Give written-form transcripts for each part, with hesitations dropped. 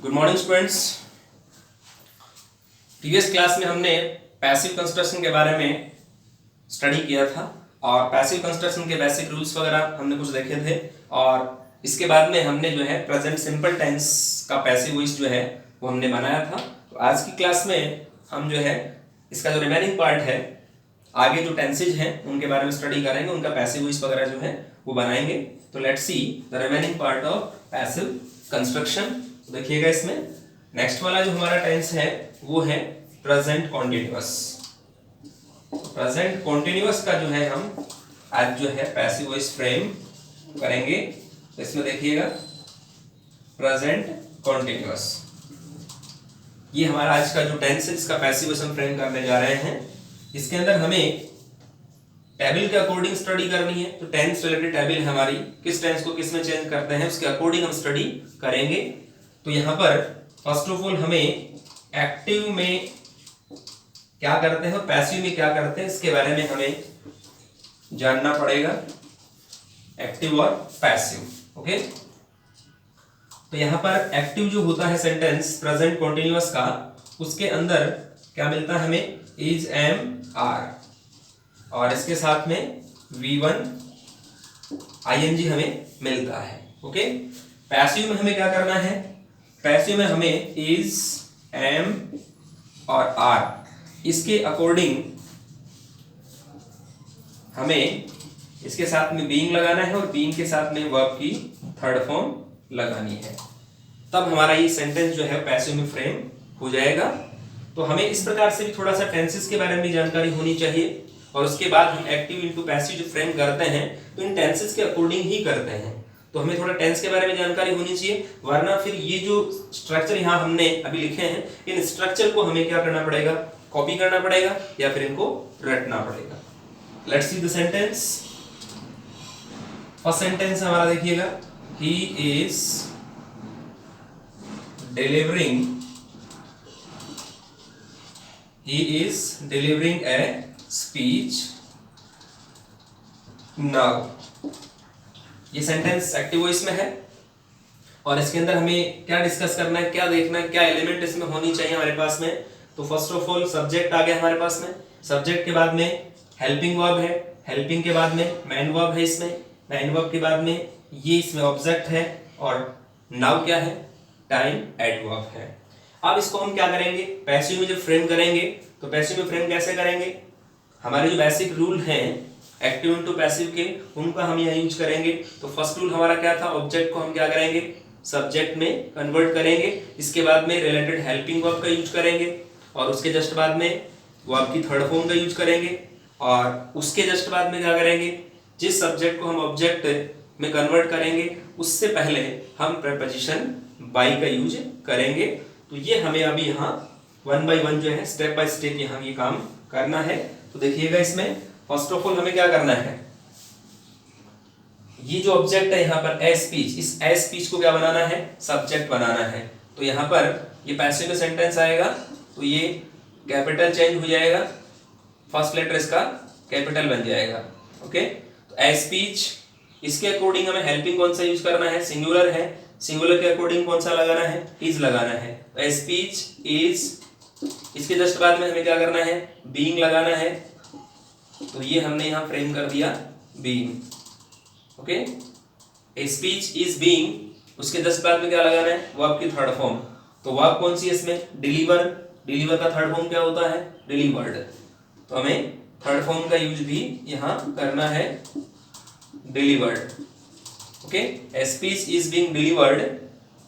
Good morning students. Previous class में हमने passive construction के बारे में स्टडी किया था और पैसिव कंस्ट्रक्शन के बेसिक रूल्स वगैरह हमने कुछ देखे थे और इसके बाद में हमने जो है प्रेजेंट सिंपल टेंस का पैसिव वॉइस जो है वो हमने बनाया था। तो आज की क्लास में हम जो है इसका जो रिमेनिंग पार्ट है, आगे जो टेंसेज हैं उनके बारे में स्टडी करेंगे, उनका पैसिव वॉइस वगैरह जो है वो बनाएंगे। तो let's see the remaining part of passive construction. देखिएगा इसमें नेक्स्ट वाला जो हमारा टेंस है वो है प्रेजेंट कॉन्टिन्यूअस। प्रेजेंट कॉन्टिन्यूअस का जो है हम आज जो है पैसिव वॉइस फ्रेम करेंगे। तो इसमें देखिएगा प्रेजेंट कॉन्टिन्यूअस, ये हमारा आज का जो टेंस है इसका पैसिव वॉइस हम फ्रेम करने जा रहे हैं। इसके अंदर हमें टेबल के अकॉर्डिंग स्टडी करनी है। तो टेंस रिलेटेड टेबल हमारी किस टेंस को किस में चेंज करते हैं उसके अकॉर्डिंग हम स्टडी करेंगे। तो यहाँ पर फर्स्ट ऑफ ऑल हमें एक्टिव में क्या करते हैं और पैसिव में क्या करते हैं इसके बारे में हमें जानना पड़ेगा, एक्टिव और पैसिव। ओके, तो यहाँ पर एक्टिव जो होता है सेंटेंस प्रेजेंट कॉन्टिन्यूअस का, उसके अंदर क्या मिलता है हमें, इज एम आर और इसके साथ में V1 ING हमें मिलता है। ओके, पैसिव में हमें क्या करना है, पैसिव में हमें इज एम और आर इसके अकॉर्डिंग हमें इसके साथ में बीइंग लगाना है और बीइंग के साथ में वर्ब की थर्ड फॉर्म लगानी है, तब हमारा ये सेंटेंस जो है पैसिव में फ्रेम हो जाएगा। तो हमें इस प्रकार से भी थोड़ा सा टेंसेस के बारे में जानकारी होनी चाहिए और उसके बाद हम एक्टिव इनटू पैसिव जो फ्रेम करते हैं तो इन टेंसेस के अकॉर्डिंग ही करते हैं। तो हमें थोड़ा टेंस के बारे में जानकारी होनी चाहिए, वरना फिर ये जो स्ट्रक्चर यहाँ हमने अभी लिखे हैं इन स्ट्रक्चर को हमें क्या करना पड़ेगा, कॉपी करना पड़ेगा या फिर इनको रटना पड़ेगा। Let's see the sentence. First sentence हमारा देखिएगा, he is delivering a speech now. ये सेंटेंस एक्टिव वॉइस में है और इसके अंदर हमें क्या डिस्कस करना है, क्या देखना है, क्या एलिमेंट इसमें होनी चाहिए हमारे पास में। तो फर्स्ट ऑफ ऑल सब्जेक्ट आ गया हमारे पास में, सब्जेक्ट के बाद में हेल्पिंग वर्ब है, हेल्पिंग के बाद में मेन वर्ब है, इसमें मेन वर्ब के बाद में ये इसमें ऑब्जेक्ट है और नाउ क्या है, टाइम एडवर्ब है। अब इसको हम क्या करेंगे, पैसिव में जब फ्रेम करेंगे तो पैसिव में फ्रेम कैसे करेंगे, हमारे जो बेसिक रूल हैं एक्टिव इनटू पैसिव के उनका हम यहाँ यूज करेंगे। तो फर्स्ट रूल हमारा क्या था, ऑब्जेक्ट को हम क्या करेंगे, सब्जेक्ट में कन्वर्ट करेंगे, इसके बाद में रिलेटेड हेल्पिंग वर्ब का यूज करेंगे और उसके जस्ट बाद में वर्ब की थर्ड फॉर्म का यूज करेंगे और उसके जस्ट बाद में क्या करेंगे, जिस सब्जेक्ट को हम ऑब्जेक्ट में कन्वर्ट करेंगे उससे पहले हम प्रीपोजिशन बाय का यूज करेंगे। तो ये हमें अभी यहाँ वन बाय वन जो है स्टेप बाय स्टेप यहाँ ये काम करना है। तो देखिएगा इसमें फर्स्ट ऑफ ऑल हमें क्या करना है, ये जो ऑब्जेक्ट है यहाँ पर ए स्पीच, इस ए स्पीच को क्या बनाना है, सब्जेक्ट बनाना है। तो यहाँ पर ये पैसिव में सेंटेंस आएगा तो ये कैपिटल चेंज हो जाएगा, फर्स्ट लेटर इसका कैपिटल बन जाएगा। ओके, तो ए स्पीच, इसके अकॉर्डिंग हमें हेल्पिंग कौन सा यूज करना है, सिंगुलर है, सिंगुलर के अकॉर्डिंग कौन सा लगाना है, इज लगाना है। तो ए स्पीच इज, इसके जस्ट बाद में हमें क्या करना है, बीइंग लगाना है। तो ये हमने यहाँ फ्रेम कर दिया being. Okay, a speech is being, उसके जस्ट बाद में क्या लगाना है, वर्ब की थर्ड फॉर्म। तो वर्ब कौन सी है इसमें, डिलीवर, डिलीवर का थर्ड फॉर्म क्या होता है, डिलीवर्ड। तो हमें थर्ड फॉर्म का यूज भी यहाँ करना है, delivered. Okay, a speech is being delivered.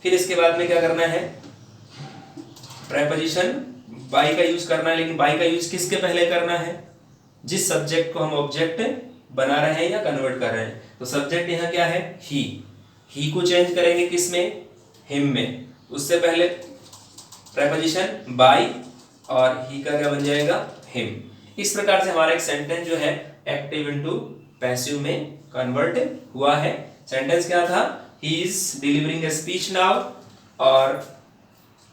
फिर इसके बाद में क्या करना है, प्रीपोजिशन बाय का यूज करना है, लेकिन बाय का यूज किसके पहले करना है, जिस सब्जेक्ट को हम ऑब्जेक्ट बना रहे हैं या कन्वर्ट कर रहे हैं। तो सब्जेक्ट यहाँ क्या है, ही को चेंज करेंगे किस में, हिम में। उससे पहले प्रीपोजिशन बाय और ही का क्या बन जाएगा, हिम। इस प्रकार से हमारा एक सेंटेंस जो है एक्टिव इनटू पैसिव में कन्वर्ट हुआ है। सेंटेंस क्या था, he is delivering a speech now और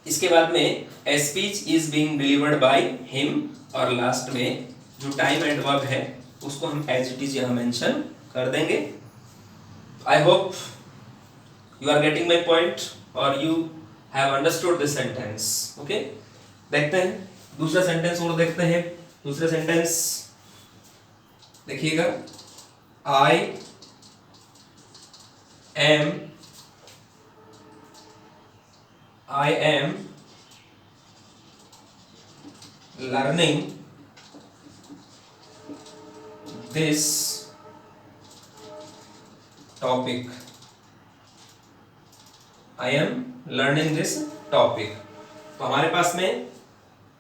इसके बाद में a speech is being delivered by him और लास्ट में जो टाइम एंड वर्ब है उसको हम एज इट इज यहाँ मेंशन कर देंगे। I hope you are getting my point or you have understood this sentence. Okay, देखते हैं दूसरा सेंटेंस और देखते हैं। दूसरा सेंटेंस देखिएगा, I am learning this topic. I am learning this topic. तो हमारे पास में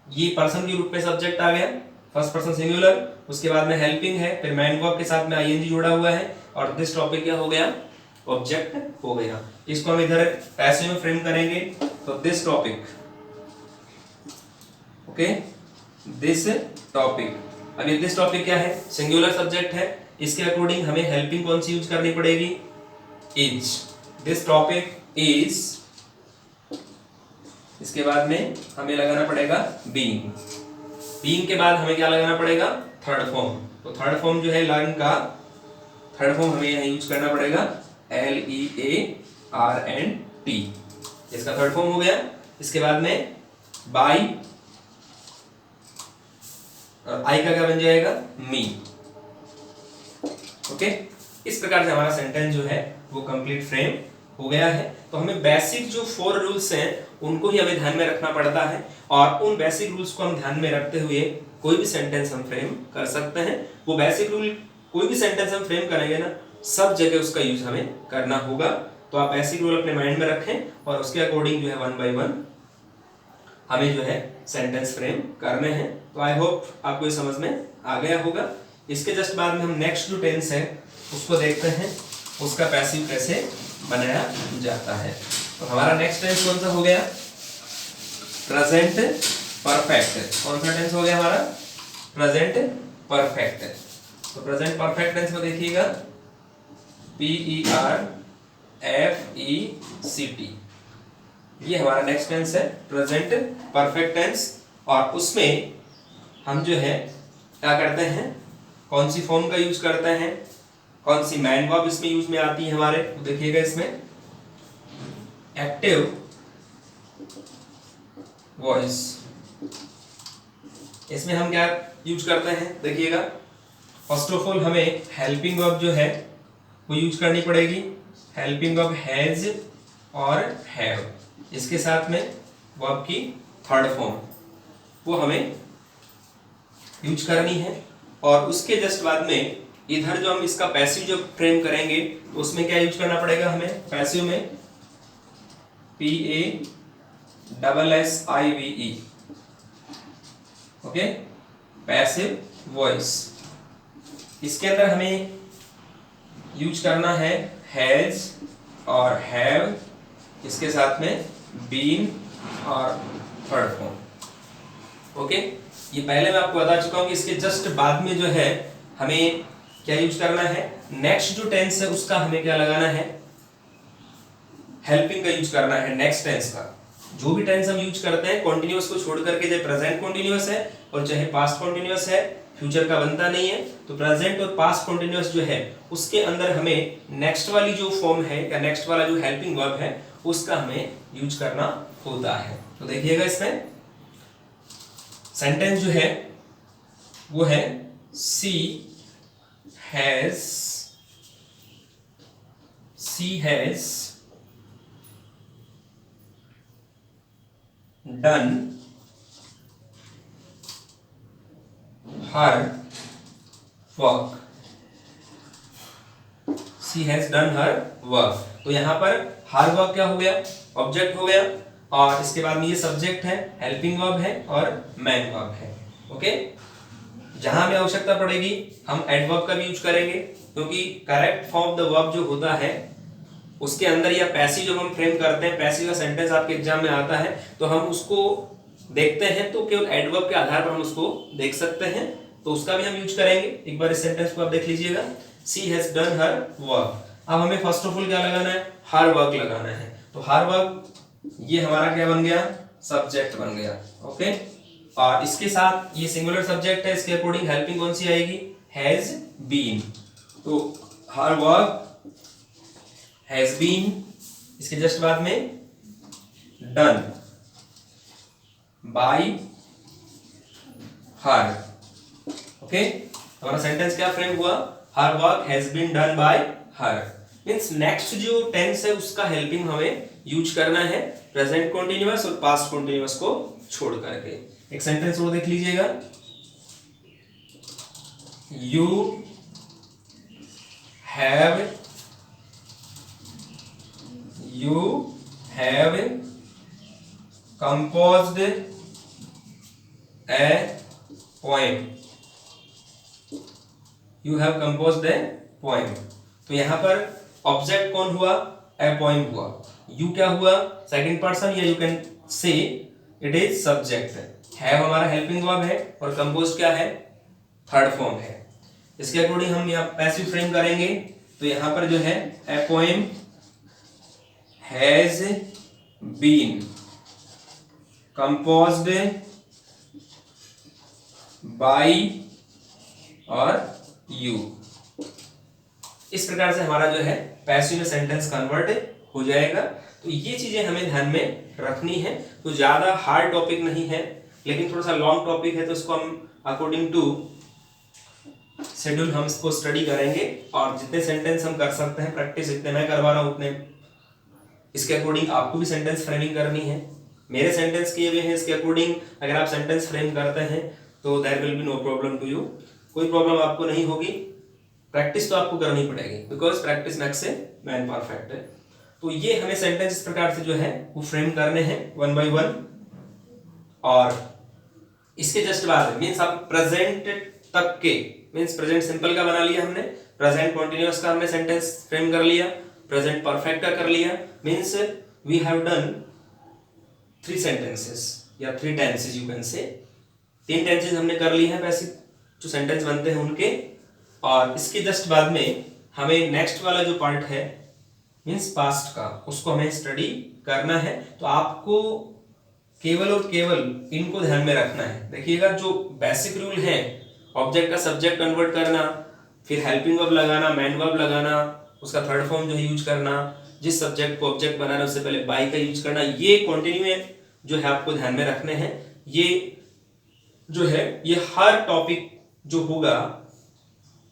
ये पर्सन के रूप में सब्जेक्ट आ गया, फर्स्ट पर्सन सिंगुलर, उसके बाद में हेल्पिंग है, फिर मैन वर्ब के साथ में आईएनजी जुड़ा हुआ है, और दिस टॉपिक क्या हो गया, ऑब्जेक्ट हो गया। इसको हम इधर पैसिव में फ्रेम करेंगे तो this topic. Okay, this topic. अब ये दिस टॉपिक क्या है, सिंगुलर सब्जेक्ट है, इसके अकॉर्डिंग हमें हेल्पिंग कौन सी यूज करनी पड़ेगी, इज। दिस टॉपिक इज, इसके बाद में हमें लगाना पड़ेगा बीइंग। बीइंग के बाद हमें क्या लगाना पड़ेगा, थर्ड फॉर्म। तो थर्ड फॉर्म जो है लर्न का, थर्ड फॉर्म हमें यहाँ यूज करना पड़ेगा LEARNT। इसका थर्ड फॉर्म हो गया। इसके बाद में बाय, और आई का क्या बन जाएगा, मी। ओके, इस प्रकार से हमारा सेंटेंस जो है वो कंप्लीट फ्रेम हो गया है। तो हमें बेसिक जो 4 रूल्स हैं उनको ही हमें ध्यान में रखना पड़ता है, और उन बेसिक रूल्स को हम ध्यान में रखते हुए कोई भी सेंटेंस हम फ्रेम कर सकते हैं। वो बेसिक रूल, कोई भी सेंटेंस हम फ्रेम करेंगे ना, सब जगह उसका यूज हमें करना होगा। तो आप बेसिक रूल अपने माइंड में रखें, और उसके अकॉर्डिंग जो है 1 बाय 1 हमें जो है सेंटेंस फ्रेम करने हैं। तो आई होप आपको ये समझ में आ गया होगा। इसके जस्ट बाद में हम नेक्स्ट जो टेंस है उसको देखते हैं, उसका पैसिव कैसे बनाया जाता है। तो हमारा नेक्स्ट टेंस कौन सा हो गया, प्रेजेंट परफेक्ट। कौन सा टेंस हो गया हमारा, प्रेजेंट परफेक्ट। तो प्रेजेंट परफेक्ट टेंस में देखिएगा PERFECT, ये हमारा नेक्स्ट टेंस है, प्रेजेंट परफेक्ट टेंस। और उसमें हम जो है क्या करते हैं, कौन सी फॉर्म का यूज करते हैं, कौन सी मैन वर्ब इसमें यूज में आती है हमारे। तो देखिएगा इसमें एक्टिव वॉइस, इसमें हम क्या यूज करते हैं, देखिएगा फर्स्ट ऑफ ऑल हमें हेल्पिंग वर्ब जो है वो यूज करनी पड़ेगी। हेल्पिंग वर्ब हैज और हैव, इसके साथ में वर्ब की थर्ड फॉर्म वो हमें यूज करनी है। और उसके जस्ट बाद में इधर जो हम इसका पैसिव जो फ्रेम करेंगे तो उसमें क्या यूज करना पड़ेगा हमें, पैसिव में PASSIVE। Okay, passive voice. इसके अंदर हमें यूज करना है हैज और हैव, इसके साथ में बीन और थर्ड फॉर्म। ओके, ये पहले मैं आपको बता चुका हूं कि इसके जस्ट बाद में जो है हमें क्या यूज करना है, नेक्स्ट जो टेंस है उसका हमें क्या लगाना है, हेल्पिंग का यूज करना है। नेक्स्ट टेंस का जो भी टेंस हम यूज करते हैं कॉन्टिन्यूअस को छोड़ करके, चाहे प्रेजेंट कॉन्टिन्यूअस है और चाहे पास्ट कॉन्टिन्यूअस है, फ्यूचर का बनता नहीं है, तो प्रेजेंट और पास्ट कॉन्टिन्यूअस जो है उसके अंदर हमें नेक्स्ट वाली जो फॉर्म है या नेक्स्ट वाला जो हेल्पिंग वर्ब है उसका हमें यूज करना होता है। तो देखिएगा इसमें सेंटेंस जो है वो है she has done her work। she has done her work। तो यहाँ पर her work क्या हो गया, ऑब्जेक्ट हो गया, और इसके बाद में ये सब्जेक्ट है, हेल्पिंग वर्ब है और मैन वर्ब है। ओके, जहां हमें आवश्यकता पड़ेगी हम एडवर्ब का भी यूज करेंगे, क्योंकि करेक्ट फॉर्म द वर्ब जो होता है उसके अंदर या पैसिव जब हम फ्रेम करते हैं, पैसिव का सेंटेंस आपके एग्जाम में आता है तो हम उसको देखते हैं तो केवल एडवर्ब के आधार पर हम उसको देख सकते हैं, तो उसका भी हम यूज करेंगे। एक बार इस सेंटेंस को आप देख लीजिएगा, she has done her work. अब हमें फर्स्ट ऑफ ऑल क्या लगाना है, हर वर्क लगाना है। तो हर वर्क ये हमारा क्या बन गया, सब्जेक्ट बन गया। ओके, और इसके साथ ये सिंगुलर सब्जेक्ट है, इसके अकॉर्डिंग हेल्पिंग कौन सी आएगी, हैज बीन। तो हर वर्क हैज बीन, इसके जस्ट बाद में डन बाय हर। ओके, हमारा सेंटेंस क्या फ्रेम हुआ, her work has been done by her. Means next जो टेंस है उसका हेल्पिंग हमें यूज करना है प्रेजेंट कॉन्टिन्यूअस और पास्ट कॉन्टिन्यूअस को छोड़ करके। एक सेंटेंस और देख लीजिएगा, you have composed a poem. You have composed a poem. तो यहां पर ऑब्जेक्ट कौन हुआ, ए पोएम हुआ। यू क्या हुआ, सेकंड पर्सन, या you can say it is subject. Have हमारा हेल्पिंग वर्ब है और कंपोज क्या है, थर्ड फॉर्म है। इसके अकॉर्डिंग हम यहाँ पैसिव फ्रेम करेंगे। तो यहां पर जो है a poem has been composed by और यू। इस प्रकार से हमारा जो है पैसिव में सेंटेंस कन्वर्ट हो जाएगा। तो ये चीजें हमें ध्यान में रखनी है। तो ज्यादा हार्ड टॉपिक नहीं है, लेकिन थोड़ा सा लॉन्ग टॉपिक है, तो इसको हम अकॉर्डिंग टू शेड्यूल हम इसको स्टडी करेंगे। और जितने सेंटेंस हम कर सकते हैं प्रैक्टिस, जितने मैं करवा रहा हूं उतने इसके अकॉर्डिंग आपको भी सेंटेंस फ्रेमिंग करनी है। मेरे सेंटेंस किए हुए हैं, इसके अकॉर्डिंग अगर आप सेंटेंस फ्रेम करते हैं तो there will be no problem to you. कोई प्रॉब्लम आपको नहीं होगी। प्रैक्टिस तो आपको करनी पड़ेगी, because practice makes a man perfect है। तो ये हमें सेंटेंस इस प्रकार से जो है वो फ्रेम करने हैं वन बाय वन। और इसके जस्ट बाद मीन्स आप प्रेजेंट तक के, मीन्स प्रेजेंट सिंपल का बना लिया हमने, प्रेजेंट कॉन्टिन्यूअस का हमने सेंटेंस फ्रेम कर लिया, प्रेजेंट परफेक्ट का कर लिया। Means we have done 3 sentences या 3 tenses you can say. 3 tenses हमने कर ली है वैसे जो सेंटेंस बनते हैं उनके। और इसके जस्ट बाद में हमें नेक्स्ट वाला जो पार्ट है मीन्स पास्ट का, उसको हमें स्टडी करना है। तो आपको केवल और केवल इनको ध्यान में रखना है। देखिएगा जो बेसिक रूल है, ऑब्जेक्ट का सब्जेक्ट कन्वर्ट करना, फिर हेल्पिंग वर्ब लगाना, मैन वर्ब लगाना, उसका थर्ड फॉर्म जो है यूज करना, जिस सब्जेक्ट को ऑब्जेक्ट बनाना उससे पहले बाय का यूज करना, ये कंटिन्यू जो है आपको ध्यान में रखने हैं। ये जो है ये हर टॉपिक जो होगा,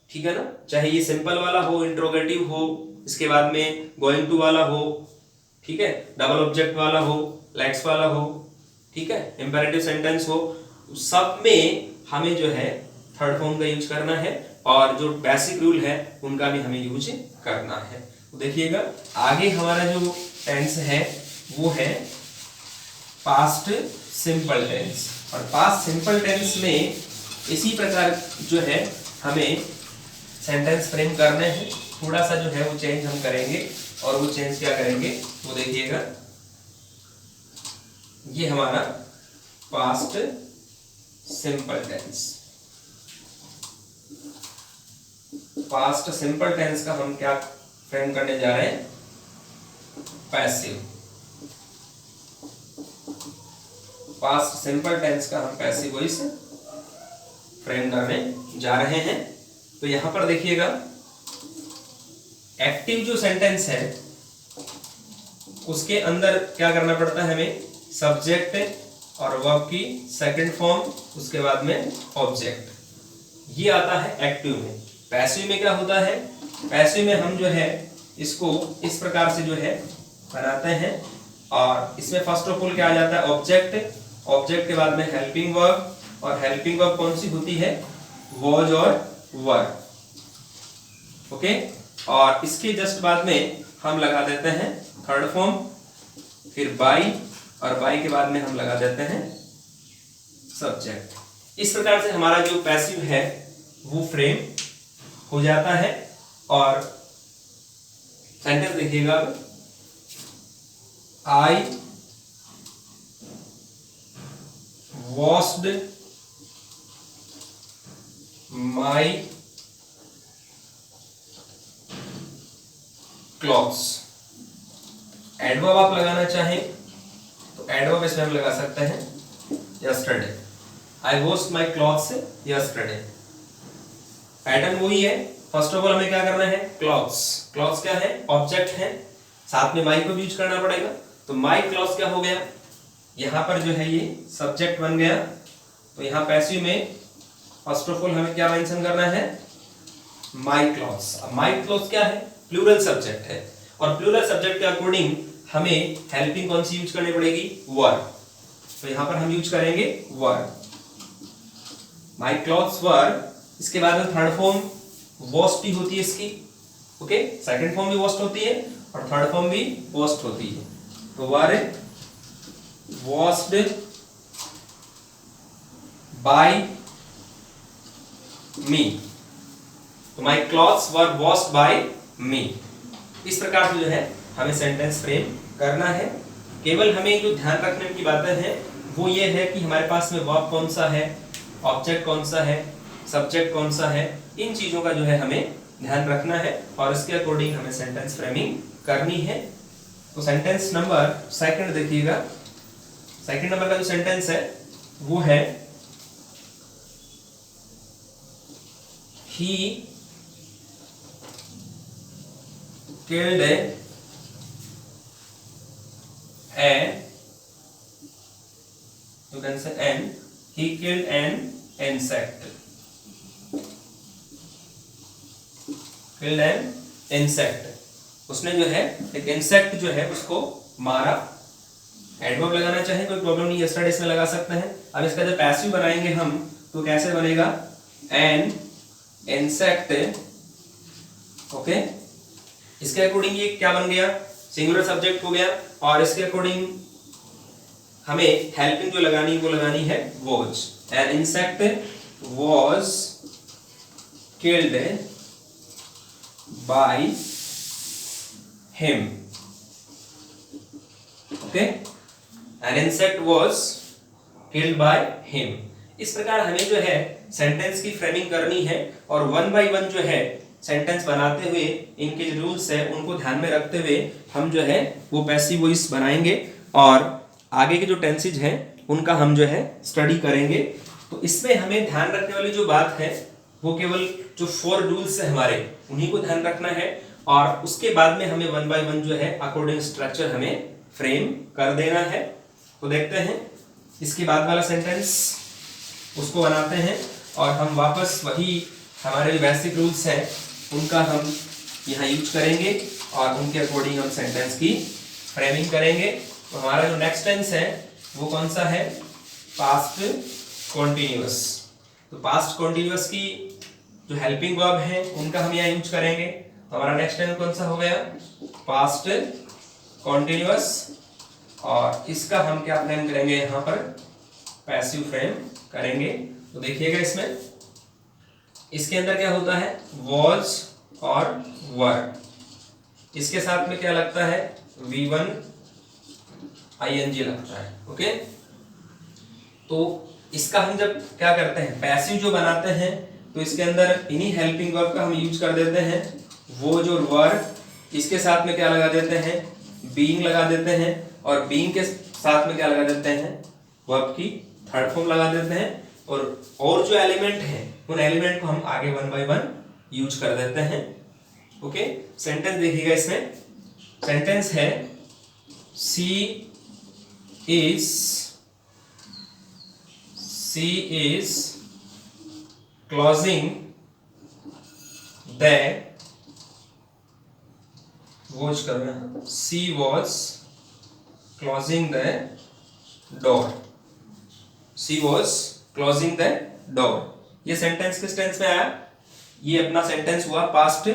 ठीक है ना, चाहे ये सिंपल वाला हो, इंट्रोगेटिव हो, इसके बाद में गोइंग टू वाला हो, ठीक है, डबल ऑब्जेक्ट वाला हो, लेट्स वाला हो, ठीक है, इंपेरेटिव सेंटेंस हो, सब में हमें जो है थर्ड फॉर्म का यूज करना है। और जो बेसिक रूल है उनका भी हमें यूज करना है। तो देखिएगा आगे हमारा जो टेंस है वो है पास्ट सिंपल टेंस। और पास्ट सिंपल टेंस में इसी प्रकार जो है हमें सेंटेंस फ्रेम करने हैं। थोड़ा सा जो है वो चेंज हम करेंगे। और वो चेंज क्या करेंगे वो देखिएगा, ये हमारा past simple tense. Past simple tense का हम क्या फ्रेम करने जा रहे हैं, पैसिव। पास्ट सिंपल टेंस का हम पैसिव वॉइस फ्रेम करने जा रहे हैं। तो यहां पर देखिएगा एक्टिव जो सेंटेंस है उसके अंदर क्या करना पड़ता है हमें, सब्जेक्ट और वर्ब की सेकंड फॉर्म, उसके बाद में ऑब्जेक्ट, ये आता है एक्टिव में। पैसिव में क्या होता है, पैसिव में हम जो है इसको इस प्रकार से जो है बनाते हैं। और इसमें फर्स्ट ऑफ ऑल क्या आ जाता है, ऑब्जेक्ट, ऑब्जेक्ट के बाद में हेल्पिंग वर्ब, और हेल्पिंग वर्ब कौन सी होती है, वॉज और वर। ओके, और इसके जस्ट बाद में हम लगा देते हैं थर्ड फॉर्म, फिर बाय, और बाय के बाद में हम लगा देते हैं सब्जेक्ट। इस प्रकार से हमारा जो पैसिव है वो फ्रेम हो जाता है। और सेंटेंस देखिएगा, आई वॉश्ड माई क्लॉथ्स। एडवर्ब आप लगाना चाहें तो एडवर्ब इसमें हम लगा सकते हैं यस्टरडे, आई वॉश्ड माई क्लॉथ्स यस्टरडे। पैटर्न वही है। फर्स्ट ऑफ ऑल हमें क्या करना है, क्लॉथ्स। क्लॉथ्स क्या है, ऑब्जेक्ट है, साथ में माई को भी यूज करना पड़ेगा। तो माई क्लॉथ्स क्या हो गया, यहाँ पर जो है ये सब्जेक्ट बन गया। तो यहाँ पैसिव में फर्स्ट ऑफ ऑल हमें क्या मेंशन करना है, माई क्लॉथ्स। अब माई क्लॉथ्स क्या है, प्लूरल सब्जेक्ट है, और प्लूरल सब्जेक्ट के अकॉर्डिंग हमें हेल्पिंग कौन सी यूज करनी पड़ेगी, वर। तो यहाँ पर हम यूज करेंगे वर, माई क्लॉथ्स वर। इसके बाद में थर्ड फॉर्म वॉश्ड भी होती है इसकी, ओके, सेकंड फॉर्म भी वॉश्ड होती है और थर्ड फॉर्म भी वॉश्ड होती है। तो वर वॉश्ड बाय मी, तो my clothes were washed by me. इस प्रकार से जो है हमें सेंटेंस फ्रेम करना है। केवल हमें जो ध्यान रखने की बातें हैं वो ये है कि हमारे पास में वर्ब कौन सा है, ऑब्जेक्ट कौन सा है, सब्जेक्ट कौन सा है, इन चीजों का जो है हमें ध्यान रखना है और इसके अकॉर्डिंग हमें सेंटेंस फ्रेमिंग करनी है। तो सेंटेंस नंबर सेकंड देखिएगा, सेकंड नंबर का जो सेंटेंस है वो है he killed you can say he killed an insect, killed an insect। उसने जो है एक इंसेक्ट जो है उसको मारा। एडवर्ब लगाना चाहे कोई प्रॉब्लम नहीं, यस्टरडे में लगा सकते हैं। अब इसका जब पैसिव बनाएंगे हम तो कैसे बनेगा, एन इंसेक्ट, ओके। इसके अकॉर्डिंग ये क्या बन गया, सिंगुलर सब्जेक्ट हो गया, और इसके अकॉर्डिंग हमें हेल्पिंग जो लगानी वो लगानी है was. An insect was killed by him, okay, an insect was killed by him. इस प्रकार हमें जो है सेंटेंस की फ्रेमिंग करनी है और वन बाय वन जो है सेंटेंस बनाते हुए इनके जो रूल्स है उनको ध्यान में रखते हुए हम जो है वो पैसिव वॉइस बनाएंगे और आगे के जो टेंसेज हैं उनका हम जो है स्टडी करेंगे। तो इसमें हमें ध्यान रखने वाली जो बात है वो केवल जो 4 रूल्स है हमारे उन्हीं को ध्यान रखना है और उसके बाद में हमें वन बाय वन जो है अकॉर्डिंग स्ट्रक्चर हमें फ्रेम कर देना है। तो देखते हैं इसके बाद वाला सेंटेंस, उसको बनाते हैं और हम वापस वही हमारे जो बेसिक रूल्स हैं उनका हम यहाँ यूज करेंगे और उनके अकॉर्डिंग हम सेंटेंस की फ्रेमिंग करेंगे। तो हमारा जो नेक्स्ट टेंस है वो कौन सा है, पास्ट कॉन्टिन्यूअस। तो पास्ट कॉन्टिन्यूअस की जो हेल्पिंग वर्ब है उनका हम यहाँ यूज करेंगे। तो हमारा नेक्स्ट टेंस कौन सा हो गया, पास्ट कॉन्टिन्यूअस, और इसका हम क्या फ्रेम करेंगे, यहाँ पर पैसिव फ्रेम करेंगे। तो देखिएगा इसमें इसके अंदर क्या होता है, वॉज और वर, इसके साथ में क्या लगता है, V1 ING लगता है, ओके। तो इसका हम जब क्या करते हैं, पैसिव जो बनाते हैं तो इसके अंदर इन्हीं हेल्पिंग वर्ब का हम यूज कर देते हैं, वॉज और वर। इसके साथ में क्या लगा देते हैं, बीइंग लगा देते हैं, और बीइंग के साथ में क्या लगा देते हैं, वर्ब की थर्ड फॉर्म लगा देते हैं, और जो एलिमेंट है उन एलिमेंट को हम आगे वन बाय वन यूज कर देते हैं, ओके। सेंटेंस देखिएगा, इसमें सेंटेंस है she is closing the, watch करना, she was closing the door, she was closing the door. ये सेंटेंस किस टेंस में आया, ये अपना सेंटेंस हुआ पास्ट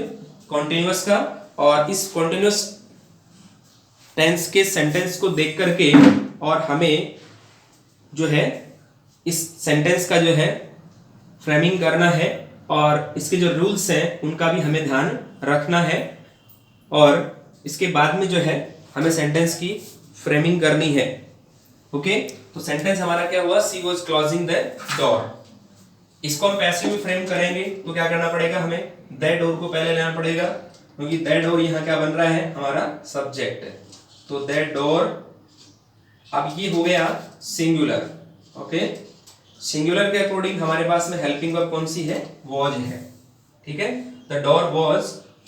कॉन्टिन्यूअस का, और इस कॉन्टिन्यूअस टेंस के सेंटेंस को देख करके और हमें जो है इस सेंटेंस का जो है फ्रेमिंग करना है और इसके जो रूल्स हैं उनका भी हमें ध्यान रखना है, और इसके बाद में जो है हमें सेंटेंस की फ्रेमिंग करनी है, ओके। तो सेंटेंस हमारा क्या हुआ, she was closing the door. इसको हम पैसिव में फ्रेम करेंगे तो क्या करना पड़ेगा, हमें द डोर को पहले लेना पड़ेगा, क्योंकि द डोर यहाँ क्या बन रहा है, हमारा सब्जेक्ट है। तो द डोर, अब ये हो गया सिंगुलर, ओके। सिंगुलर के अकॉर्डिंग हमारे पास में हेल्पिंग वर्ब कौन सी है, वॉज है, ठीक है। The door was,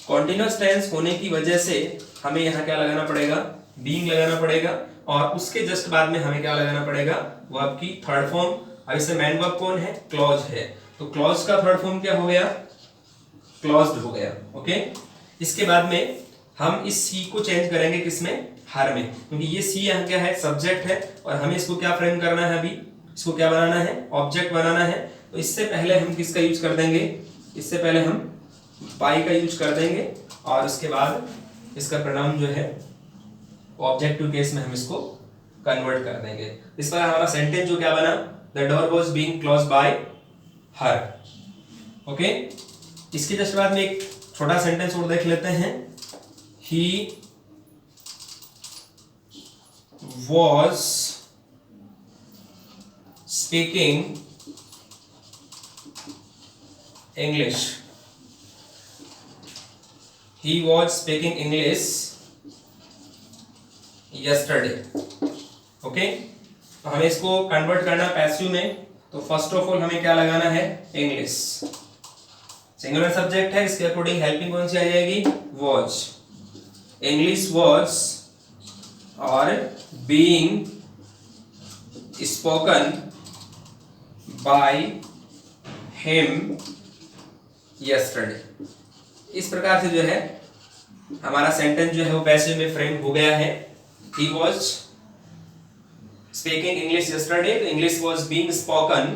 continuous tense होने की वजह से हमें यहाँ क्या लगाना पड़ेगा, बीइंग लगाना पड़ेगा, और उसके जस्ट बाद में हमें क्या लगाना पड़ेगा, वर्ब की थर्ड फॉर्म। अब इससे मेन वर्ब कौन है, क्लॉज है, तो क्लॉज का थर्ड फॉर्म क्या हो गया, क्लॉज्ड हो गया। ओके, इसके बाद में हम इस सी को चेंज करेंगे किसमें, हर में, क्योंकि ये सी यहाँ क्या है, सब्जेक्ट है, और हमें इसको क्या फ्रेम करना है, अभी इसको क्या बनाना है, ऑब्जेक्ट बनाना है। तो इससे पहले हम किसका यूज कर देंगे, इससे पहले हम बाई का यूज कर देंगे, और उसके बाद इसका प्रोनाउन जो है ऑब्जेक्टिव केस में हम इसको कन्वर्ट कर देंगे। इस पर हमारा सेंटेंस जो क्या बना, the door was being closed bye her. Okay, इसके जस्ट बाद में एक छोटा सेंटेंस और देख लेते हैं, ही was speaking English. He was speaking English yesterday. Okay, तो हमें इसको कन्वर्ट करना पैसिव में, तो फर्स्ट ऑफ ऑल हमें क्या लगाना है, इंग्लिश। सिंगुलर सब्जेक्ट है, इसके अकॉर्डिंग हेल्पिंग कौन सी आ जाएगी, was। इंग्लिश was और being spoken by him yesterday। इस प्रकार से जो है हमारा सेंटेंस जो है वो पैसिव में फ्रेम हो गया है। He was speaking English yesterday, तो English was being spoken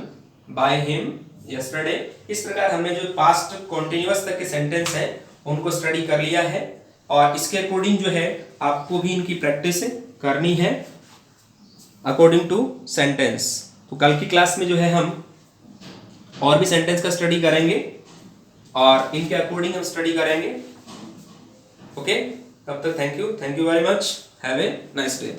by him yesterday। इस प्रकार हमने जो पास्ट कॉन्टिन्यूअस तक के सेंटेंस है उनको स्टडी कर लिया है, और इसके अकॉर्डिंग जो है आपको भी इनकी प्रैक्टिस करनी है अकॉर्डिंग टू सेंटेंस। तो कल की क्लास में जो है हम और भी सेंटेंस का स्टडी करेंगे और इनके अकॉर्डिंग हम स्टडी करेंगे। ओके, तब तक thank you very much, have a nice day.